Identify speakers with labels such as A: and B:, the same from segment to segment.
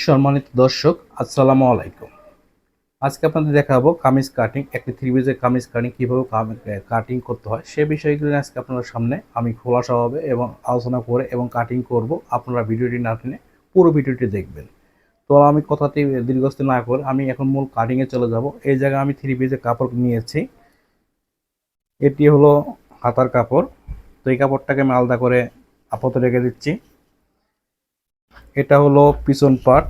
A: সম্মানিত দর্শক, আসসালামু আলাইকুম। আজকে আপনাদের দেখাবো কামিজ কাটিং, একটি থ্রি পিসের কামিজ কাটিং কীভাবে কাটিং করতে হয় সে বিষয়গুলো আজকে আপনাদের সামনে আমি খোলাসা হবে এবং আলোচনা করে এবং কাটিং করব। আপনারা ভিডিওটি না টেনে পুরো ভিডিওটি দেখবেন। তো আমি কথাটি দীর্ঘস্থায়ী না করে আমি এখন মূল কাটিংয়ে চলে যাব। এই জায়গায় আমি থ্রি পিসের কাপড় নিয়েছি। এটি হলো হাতার কাপড়। তো এই কাপড়টাকে আমি আলাদা করে আপাতত রেখে দিচ্ছি। এটা হলো পিছন পার্ট।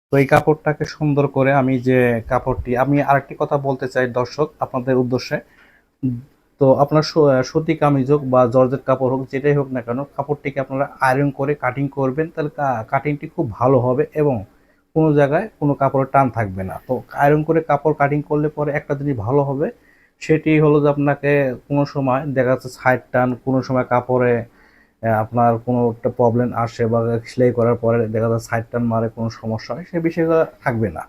A: তো এই কাপড়টাকে সুন্দর করে আমি যে কাপড়টি আমি আরেকটি কথা বলতে চাই দর্শক আপনাদের উদ্দেশ্যে। তো আপনার সুতি কামিজ হোক বা জর্জেট কাপড় হোক, যেটাই হোক না কেন, কাপড়টিকে আপনারা আয়রন করে কাটিং করবেন, তাহলে কাটিংটি খুব ভালো হবে এবং কোনো জায়গায় কোনো কাপড়ের টান থাকবে না। তো আয়রন করে কাপড় কাটিং করলে পরে একটা জিনিস ভালো হবে, সেটি হলো যে আপনাকে কোনো সময় দেখা যাচ্ছে সাইড টান, কোনো সময় কাপড়ে আপনার কোনো একটা প্রবলেম আসে বা সেলাই করার পরে দেখা যায় সাইড টান মারে, কোনো সমস্যা হয়, সে বিষয়গুলো থাকবে না।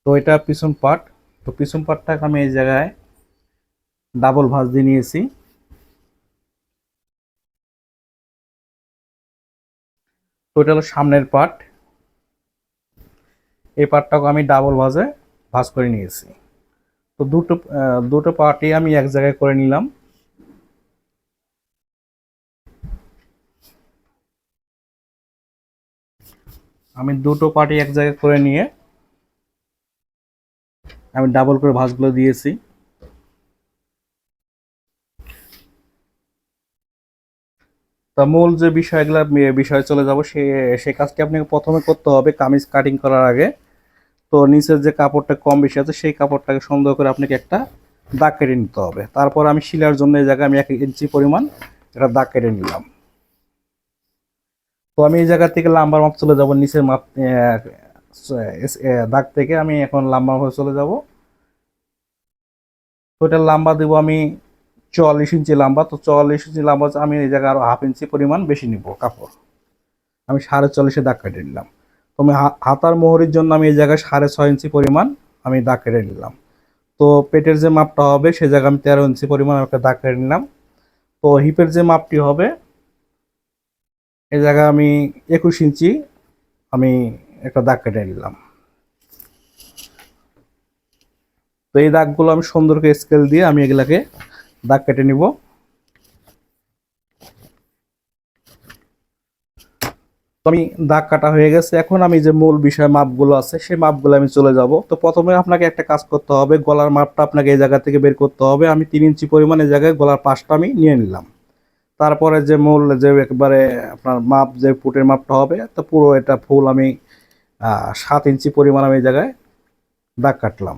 A: তো এটা পিছন পার্ট। তো পিছন পার্টটাকে আমি এই জায়গায় ডাবল ভাঁজ দিয়ে নিয়েছি। তো এটা হলো সামনের পার্ট। এই পার্টটাকে আমি ডাবল ভাঁজ করে নিয়েছি। তো দুটো পার্টই আমি এক জায়গায় করে নিলাম। আমি দুটো পার্টই এক জায়গায় করে নিয়ে আমি ডাবল করে ভাঁজগুলো দিয়েছি। তা মূল যে বিষয়ে চলে যাব, সে কাজটি আপনাকে প্রথমে করতে হবে কামিজ কাটিং করার আগে। তো নিচের যে কাপড়টা কম বেশি আছে সেই কাপড়টাকে সুন্দর করে আপনাকে একটা দাগ কেটে নিতে হবে। তারপর আমি শিলার জন্য এই জায়গায় আমি 1 ইঞ্চি পরিমাণ একটা দাগ কেটে নিলাম। তো আমি এই জায়গা থেকে লাম্বার মাপ চলে যাব, নিচের মাপ দাগ থেকে আমি এখন লাম্বার মাপে চলে যাব। তো এটা লাম্বা দেবো আমি 44 ইঞ্চি লাম্বা। তো 44 ইঞ্চি লাম্বা আমি এই জায়গায় আরো 1/2 ইঞ্চি পরিমাণ বেশি নিব কাপড়। আমি 44.5-এ দাগ কেটে নিলাম। তো আমি হাতার মোহরের জন্য আমি এই জায়গায় 6.5 ইঞ্চি পরিমাণ আমি দাগ কেটে নিলাম। তো পেটের যে মাপটা হবে সে জায়গায় আমি 13 ইঞ্চি পরিমাণ একটা দাগ কেটে নিলাম। তো হিপের যে মাপটি হবে এই জায়গায় আমি 21 ইঞ্চি আমি একটা দাগ কেটে নিলাম। তো এই দাগগুলো আমি সুন্দর করে স্কেল দিয়ে আমি এগুলাকে দাগ কেটে নিব। তো আমি দাগ কাটা হয়ে গেছে। এখন আমি যে মূল বিষয় মাপগুলো আছে সেই মাপগুলো আমি চলে যাব। তো প্রথমে আপনাকে একটা কাজ করতে হবে, গলার মাপটা আপনাকে এই জায়গা থেকে বের করতে হবে। আমি 3 ইঞ্চি পরিমাণ এই জায়গায় গলার পাশটা আমি নিয়ে নিলাম। তারপরে যে মূল যে একবারে আপনার মাপ যে পুটের মাপটা হবে, তো পুরো এটা ফুল আমি 7 ইঞ্চি পরিমাণ আমি এই জায়গায় দাগ কাটলাম।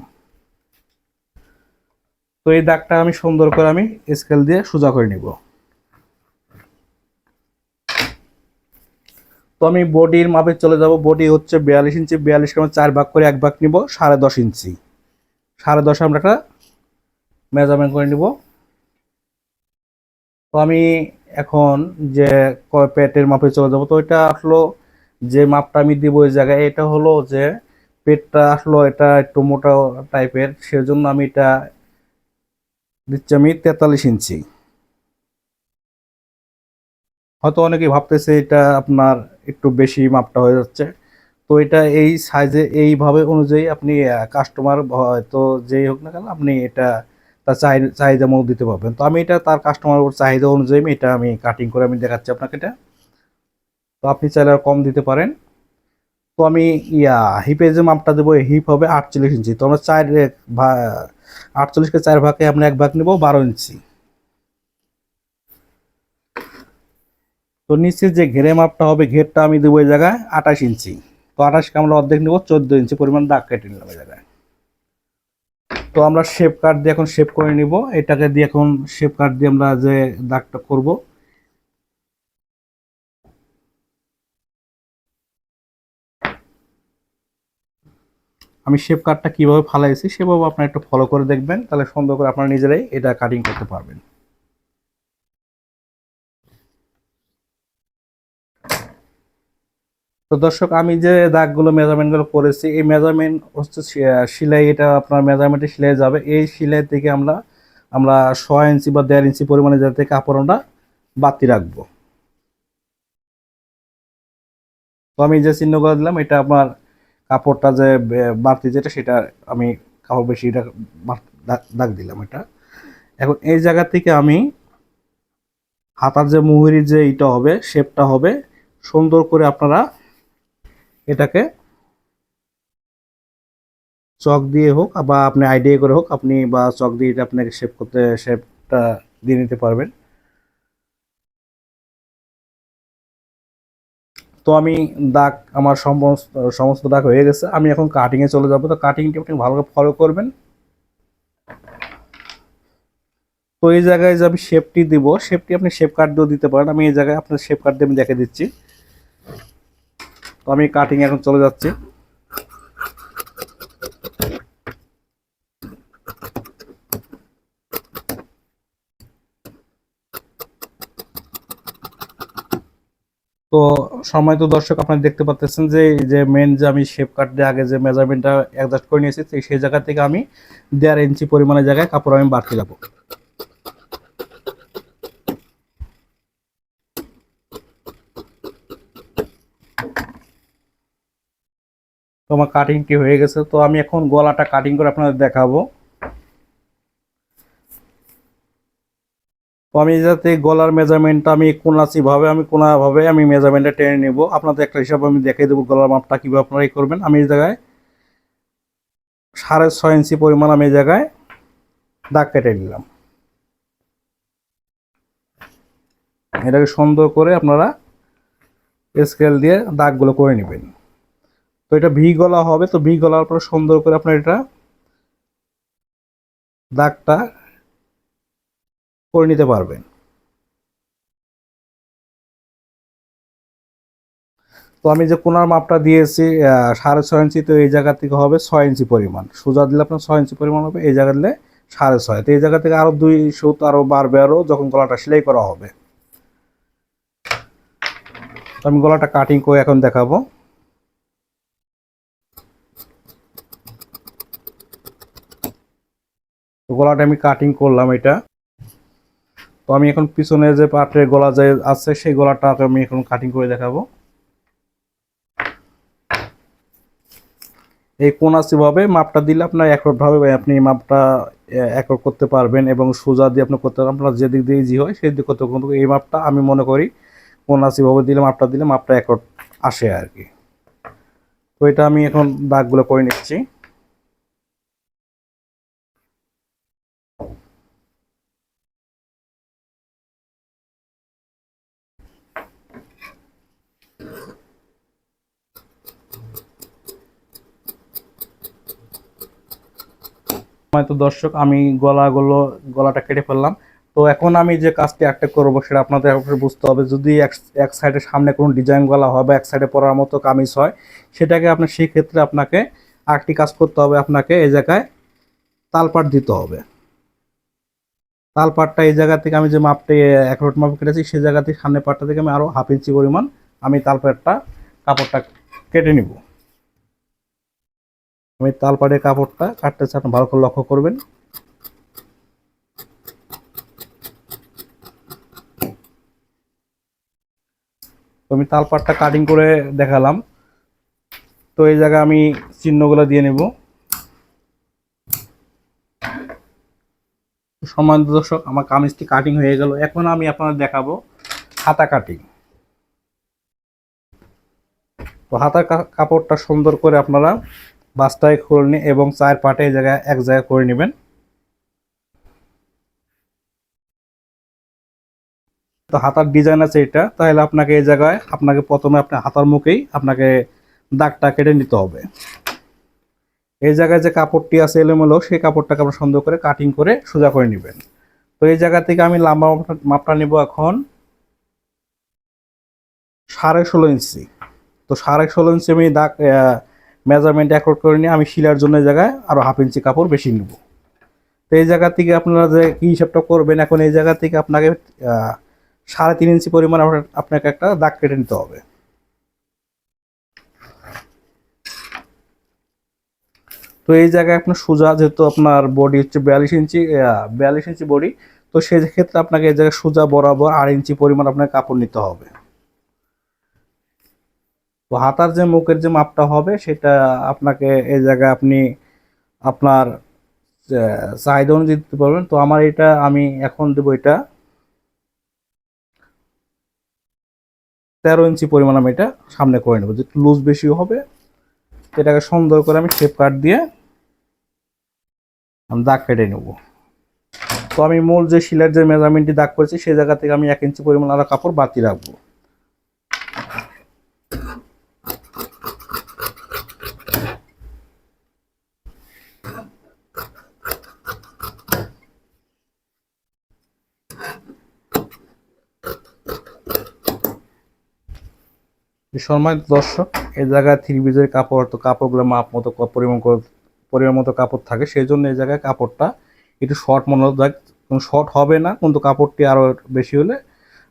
A: তো এই দাগটা আমি সুন্দর করে আমি স্কেল দিয়ে সোজা করে নিব। তো আমি বডির মাপে চলে যাব। বডি হচ্ছে 42 ইঞ্চি। 42কে আমরা 4 ভাগ করে 1 ভাগ নিব 10.5 ইঞ্চি। 10.5 আমরা একটা মেজারমেন্ট করে নিব। তো আমি এখন যে পেটের মাপে চলে যাব। তো এটা আসলো যে মাপটা আমি দিব ওই জায়গায়, এটা হলো যে পেটটা আসলো এটা একটু মোটা টাইপের, সেজন্য আমি এটা দিচ্ছি আমি 43 ইঞ্চি। হয়তো অনেকে ভাবতেছে এটা আপনার একটু বেশি মাপটা হয়ে যাচ্ছে। তো এটা এই সাইজে এইভাবে অনুযায়ী আপনি কাস্টমার হয়তো যেই হোক না কেন আপনি এটা তার চাহিদা মতো দিতে পারবেন। তো আমি এটা তার কাস্টমার চাহিদা অনুযায়ী আমি কাটিং করে আমি দেখাচ্ছি আপনাকে এটা। তো আপনি চাইলে আর কম দিতে পারেন। তো আমি হিপে যে মাপটা দেবো, হিপ হবে 48 ইঞ্চি। তো আমরা 48কে 4 ভাগে আমরা 1 ভাগ নেব 12 ইঞ্চি। তো নিচে যে ঘেরে মাপটা হবে, ঘেরটা আমি দেবো এই জায়গায় 28 ইঞ্চি। তো 28কে আমরা অর্ধেক নেব 14 ইঞ্চি পরিমাণ দাগ কেটে নিলাম এই জায়গায়। তো আমরা শেপ কাট দিয়ে এখন শেপ করে নিব। এটাকে দিয়ে এখন শেপ কাট দিয়ে আমরা যে দাগটা করব, আমি শেপ কাটটা কিভাবে ফালাইছি সেভাবে আপনারা একটু ফলো করে দেখবেন, তাহলে সুন্দর করে আপনারা নিজেরাই এটা কাটিং করতে পারবেন। তো দর্শক, আমি যে দাগগুলো মেজারমেন্টগুলো করেছি এই মেজারমেন্ট হচ্ছে সেলাই, এটা আপনার মেজারমেন্টে সেলাই যাবে। এই সেলাই থেকে আমরা আমরা 6 ইঞ্চি বা 1.5 ইঞ্চি পরিমাণে যাতে কাপড় আমরা বাতি রাখবো। আমি যে চিহ্নগুলো দিলাম এটা আমার কাপড়টা যে বাড়তি যেটা সেটা আমি কাপড় বেশি এটা দাগ দিলাম এটা। এখন এই জায়গা থেকে আমি হাতার যে মুহুরির যে এটা হবে শেপটা হবে সুন্দর করে আপনারা এটাকে চক দিয়ে হোক বা আপনি আইডিয়া করে হোক আপনি বা চক দিয়ে এটা আপনাকে শেপটা দিয়ে নিতে পারবেন। তো আমি দাগ আমার সমস্ত দাগ হয়ে গেছে, আমি এখন কাটিংয়ে চলে যাব। তো কাটিংটি আপনি ভালোভাবে ফলো করবেন। তো এই জায়গায় যে আমি শেপটি দিব শেপটি আপনি শেপ কাট দিয়েও দিতে পারেন, আমি এই জায়গায় আপনার শেপ কাট দিয়ে আমি দেখে দিচ্ছি। তো আমি কাটিংয়ে এখন চলে যাচ্ছি। তো সম্মানিত দর্শক আপনারা দেখতে পাচ্ছেন যে যে মেন যে আমি শেপ কাট দিয়ে আগে যে মেজারমেন্টটা অ্যাডজাস্ট করে নিয়েছি সেই জায়গা থেকে আমি 1.5 ইঞ্চি পরিমাণের জায়গায় কাপড় আমি বাড়তে যাব। তো আমার কাটিংটি হয়ে গেছে। তো আমি এখন গলাটা কাটিং করে আপনাদের দেখাবো। তো আমি যাতে গলার মেজারমেন্টটা আমি কোনাভাবে আমি মেজারমেন্টটা টেনে নেব, আপনাদের একটা হিসাব আমি দেখিয়ে দেবো গলার মাপটা কীভাবে আপনারা করবেন। আমি এই জায়গায় 6.5 ইঞ্চি পরিমাণ আমি এই জায়গায় দাগ কেটে নিলাম। এটাকে সুন্দর করে আপনারা স্কেল দিয়ে দাগগুলো করে নেবেন। তো এটা ভি গলা হবে, তো ভি গলার পর সুন্দর করে আপনার এটা দাগটা করে নিতে পারবেন। তো আমি যে কোনার মাপটা দিয়েছি 6.5 ইঞ্চি, তো এই জায়গা থেকে হবে 6 ইঞ্চি পরিমাণ। সোজা দিলে আপনার 6 ইঞ্চি পরিমাণ হবে, এই জায়গা দিলে 6.5। তো এই জায়গা থেকে আরো 2 সুত আরো বাড়বে আরো যখন গলাটা সেলাই করা হবে। তো আমি গলাটা কাটিং করে এখন দেখাবো। তো গলাটা আমি কাটিং করলাম এটা। তো আমি এখন পিছনে যে পাটের গলা যে আছে সেই গলাটা আমি এখন কাটিং করে দেখাবো। এই কোনাসি ভাবে মাপটা দিলে আপনার একভাবে আপনি মাপটা একর করতে পারবেন এবং সোজা দিয়ে আপনি করতে পারবেন, আপনার যেদিক দিয়ে ইজি হয় সেই দিক করতে। কিন্তু এই মাপটা আমি মনে করি কোনাসি ভাবে দিলে মাপটা একর আসে আর কি। তো এটা আমি এখন দাগগুলো করে নিচ্ছি। তো দর্শক আমি গলাটা কেটে ফেললাম। তো এখন আমি যে কাজটি একটা করবো সেটা আপনাদের বুঝতে হবে। যদি এক সাইডে সামনে কোনো ডিজাইন গলা হয় বা এক সাইডে পরার মতো কামিজ হয় সেটাকে আপনার সেই ক্ষেত্রে আপনাকে আরেকটি কাজ করতে হবে। আপনাকে এই জায়গায় তালপাট দিতে হবে। তালপাটটা এই জায়গা থেকে আমি যে মাপটি 1 মাপ কেটেছি সেই জায়গা থেকে সামনের পাটটা থেকে আমি আরো 1/2 ইঞ্চি পরিমাণ আমি কাপড়টা কেটে নিব। আমি তালপাটের কাপড়টা কাটতে চান ভালো করে লক্ষ্য করবেন। তো আমি তালপাটটা কাটিং করে দেখালাম। তো এই জায়গায় আমি চিহ্নগুলো দিয়ে নেব। সম্মানিত দর্শক আমার কামিজটি কাটিং হয়ে গেল। এখন আমি আপনাদের দেখাবো হাতা কাটিং। তো হাতার কাপড়টা সুন্দর করে আপনারা বাস্তায় খুলে নিয়ে এবং 4 পাটে এই জায়গায় এক জায়গায় করে নেবেন। তো হাতার ডিজাইন আছে এটা, তাহলে আপনাকে এই জায়গায় প্রথমে আপনার হাতার মুখেই আপনাকে দাগটা কেটে নিতে হবে। এই জায়গায় যে কাপড়টি আছে এলোমেলো সেই কাপড়টাকে আপনার সুন্দর করে কাটিং করে সোজা করে নেবেন। তো এই জায়গা থেকে আমি লম্বা মাপটা নিব এখন 16.5 ইঞ্চি। তো 16.5 ইঞ্চি আমি দাগ মেজারমেন্ট অ্যাকর্ড করে নিয়ে আমি শিলার জন্য এই জায়গায় আরো 1/2 ইঞ্চি কাপড় বেশি নিব। তো এই জায়গা থেকে আপনারা যে কি হিসাবটা করবেন, এখন এই জায়গা থেকে আপনাকে 3.5 ইঞ্চি পরিমাণ আপনাকে একটা দাগ কেটে নিতে হবে। তো এই জায়গায় আপনার সোজা যেহেতু আপনার বডি হচ্ছে 42 ইঞ্চি বডি, তো সেই ক্ষেত্রে আপনাকে এই জায়গায় সোজা বরাবর 8 ইঞ্চি পরিমাণ আপনার কাপড় নিতে হবে। তো হাতার যে মুখের যে মাপটা হবে সেটা আপনাকে এই জায়গায় আপনি আপনার চাহিদা অনুযায়ী দিতে পারবেন। তো আমার এটা আমি এখন দেবো এটা 13 ইঞ্চি পরিমাণ আমি এটা সামনে করে নেবো, যেটা লুজ বেশি হবে। এটাকে সুন্দর করে আমি শেপ কাট দিয়ে আমি দাগ কেটে নেব। তো আমি মূল যে শিলার যে মেজারমেন্টটি দাগ করেছি সেই জায়গা থেকে আমি 1 ইঞ্চি পরিমাণ আরো কাপড় বাতি রাখবো। সম্মানিত দর্শক, এই জায়গায় থ্রি পিসের কাপড়, তো কাপড়গুলো মাপ মতো পরিমাণ মতো কাপড় থাকে, সেই জন্য এই জায়গায় কাপড়টা একটু শর্ট মনে হয়, শর্ট হবে না, কিন্তু কাপড়টি আরও বেশি হলে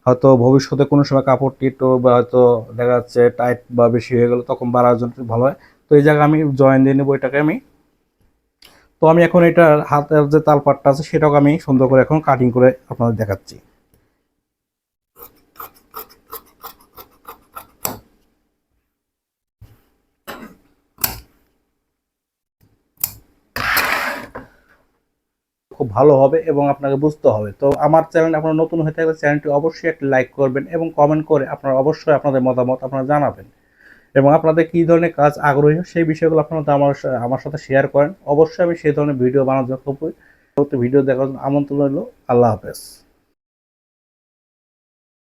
A: হয়তো ভবিষ্যতে কোনো সময় কাপড়টি একটু বা হয়তো দেখা যাচ্ছে টাইট বা বেশি হয়ে গেল, তখন বাড়ার জন্য ভালো হয়। তো এই জায়গায় আমি জয়েন দিয়ে নেবো এটাকে আমি। তো আমি এখন এটা হাতের যে তালপাটটা আছে সেটাকে আমি সুন্দর করে এখন কাটিং করে আপনাদের দেখাচ্ছি। খুব ভালো হবে এবং আপনাকে বুঝতে হবে। তো আমার চ্যানেল আপনার নতুন হয়ে থাকলে চ্যানেলটি অবশ্যই একটা লাইক করবেন এবং কমেন্ট করে আপনারা অবশ্যই আপনাদের মতামত আপনারা জানাবেন, এবং আপনাদের কী ধরনের কাজ আগ্রহী সেই বিষয়গুলো আপনারা আমার সাথে শেয়ার করেন। অবশ্যই আমি সেই ধরনের ভিডিও বানানোর জন্য ভিডিও দেখার জন্য আমন্ত্রণ রইল। আল্লাহ হাফেজ।